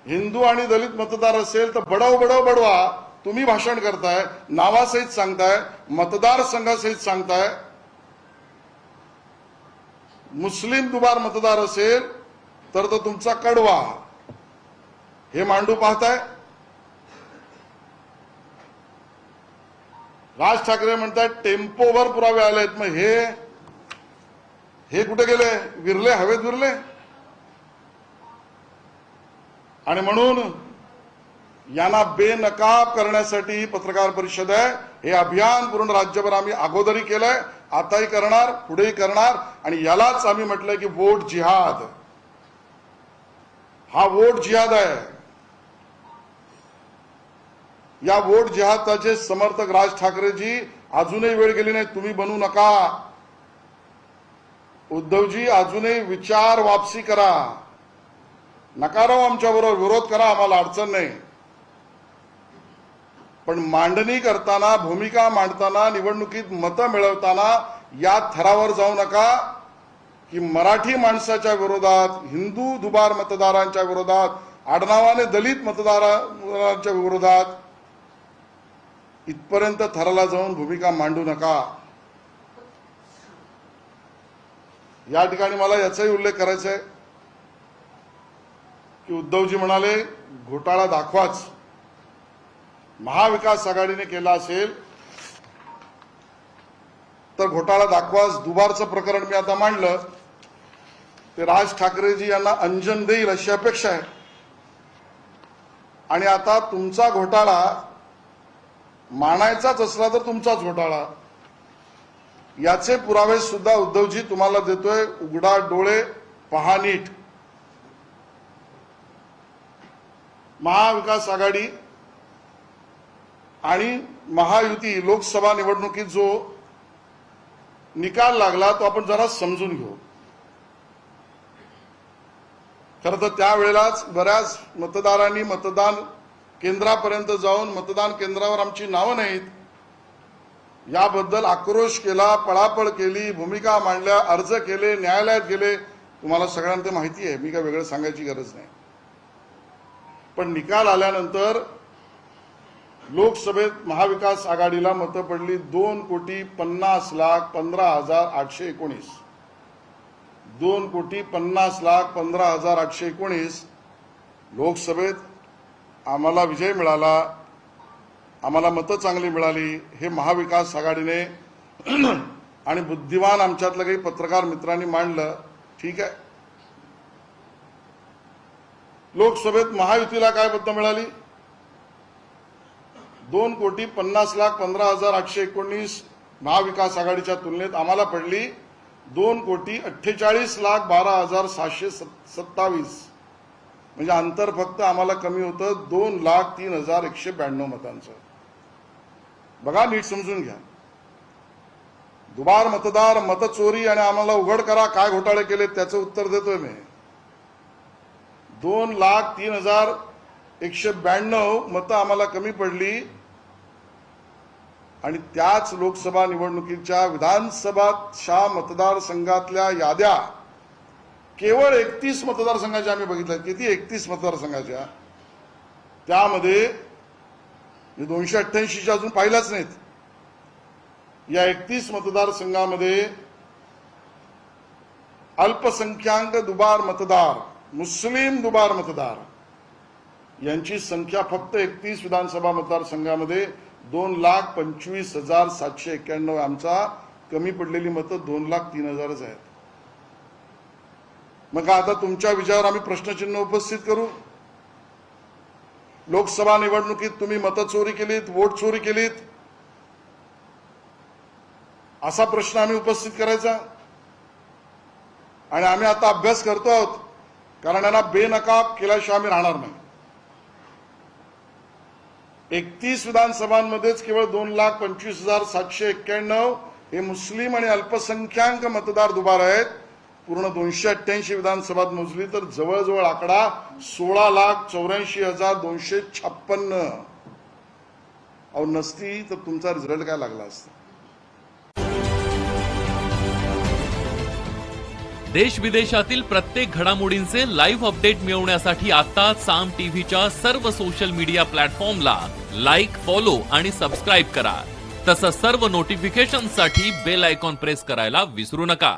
हिंदू आणि दलित मतदार असेल तर बडव बडव बडवा, तुम्ही भाषण करताय, नावासहित सांगताय, मतदारसंघासहित सांगताय. मुस्लिम दुबार मतदार असेल तर तो तुमचा कडवा, हे मांडू पाहताय. राज ठाकरे म्हणतात टेम्पोवर पुरावे आलेत. मग हे कुठे गेले? विरले, हवेत विरले. आणि म्हणून यांना बेनकाब करण्यासाठी ही पत्रकार परिषद आहे. हे अभियान पूर्ण राज्यभर आम्ही अगोदरी केलंय, आताही करणार, पुढेही करणार. आणि यालाच आम्ही म्हटलंय की वोट जिहाद. हा वोट जिहाद आहे. या वोट जिहादाचे समर्थक राज ठाकरेजी, अजूनही वेळ गेली नाही, तुम्ही बनू नका. उद्धवजी, अजूनही विचार वापसी करा. नका राव आमच्याबरोबर, विरोध करा, आम्हाला अडचण नाही. पण मांडणी करताना, भूमिका मांडताना, निवडणुकीत मतं मिळवताना या थरावर जाऊ नका की मराठी माणसाच्या विरोधात, हिंदू दुबार मतदारांच्या विरोधात, आडनावाने दलित मतदारांच्या विरोधात. इथपर्यंत थराला जाऊन भूमिका मांडू नका. या ठिकाणी मला याचाही उल्लेख करायचा आहे की उद्धवजी म्हणाले घोटाळा दाखवाच. महाविकास आघाडीने केला असेल तर घोटाळा दाखवाच. दुबारचं प्रकरण मी आता मांडलं ते राज ठाकरेजी यांना अंजन देईल अशी अपेक्षा आहे. आणि आता तुमचा घोटाळा मानायचाच असला तर तुमचाच घोटाळा, याचे पुरावे सुद्धा उद्धवजी तुम्हाला देतोय. उघडा डोळे, पहा नीट. महाविकास आघाडी आणि महायुती लोकसभा निवडणुकीत जो निकाल लागला तो आपण जरा समजून घेऊ. खरं तर त्यावेळेलाच बऱ्याच मतदारांनी मतदान केंद्रापर्यंत जाऊन मतदान केंद्रावर आमची नावं नाहीत याबद्दल आक्रोश केला, पळापळ केली, भूमिका मांडल्या, अर्ज केले, न्यायालयात गेले. तुम्हाला सगळ्यांना ते माहिती आहे, मी काय वेगळं सांगायची गरज नाही. पण निकाल आल्यानंतर लोकसभेत महाविकास आघाडीला मतं पडली 2,50,15,819. 2,50,15,819 लोकसभेत आम्हाला विजय मिळाला. आम्हाला मतं चांगली मिळाली. हे महाविकास आघाडीने आणि बुद्धिमान आमच्यातल्या काही पत्रकार मित्रांनी मांडलं. ठीक आहे. लोकसभेत महायुतीला काय मतं मिळाली? 2,50,15,819 महाविकास आघाडीच्या तुलनेत आम्हाला पडली 2,48,12,727. म्हणजे अंतर फक्त आम्हाला कमी होतं 2,03,192 मतांचं. बघा, नीट समजून घ्या. दुबार मतदार, मतचोरी आणि आम्हाला उघड करा काय घोटाळे केले त्याचं उत्तर देतोय मी. 2,03,192 मतं आम्हाला कमी पडली. आणि त्याच लोकसभा निवडणुकीच्या विधानसभाच्या मतदारसंघातल्या याद्या केवळ 31 मतदारसंघाच्या आम्ही बघितल्या. किती? 31 मतदारसंघाच्या. त्यामध्ये 288 अजून पाहिल्याच नाहीत. या 31 मतदारसंघामध्ये अल्पसंख्याक दुबार मतदार, मुस्लिम दुबार मतदार यांची संख्या फक्त 31 विधानसभा मतदारसंघामध्ये 2,25,791. आमचा कमी पडलेली मतं 2,03,000 आहेत. मग आता तुमच्या विजयावर आम्ही प्रश्नचिन्ह उपस्थित करू? लोकसभा निवडणुकीत तुम्ही मतचोरी केलीत, वोट चोरी केलीत, असा प्रश्न आम्ही उपस्थित करायचा. आणि आम्ही आता अभ्यास करतो आहोत, कारण यांना बेनकाब केल्याशिवाय आम्ही राहणार नाही. 31 विधानसभांमध्येच केवळ 2,25,791 हे मुस्लिम आणि अल्पसंख्याक मतदार दुबार आहेत. पूर्ण 288 विधानसभात मोजली तर जवळजवळ आकडा 16,84,256. अहो, नसती तर तुमचा रिझल्ट काय लागला असता? देश विदेशातील प्रत्येक घडामोडींचे लाईव्ह अपडेट मिळवण्यासाठी आता साम टीव्हीच्या सर्व सोशल मीडिया प्लॅटफॉर्मला लाईक, फॉलो आणि सबस्क्राईब करा. तसंच सर्व नोटिफिकेशनसाठी बेल आयकॉन प्रेस करायला विसरू नका.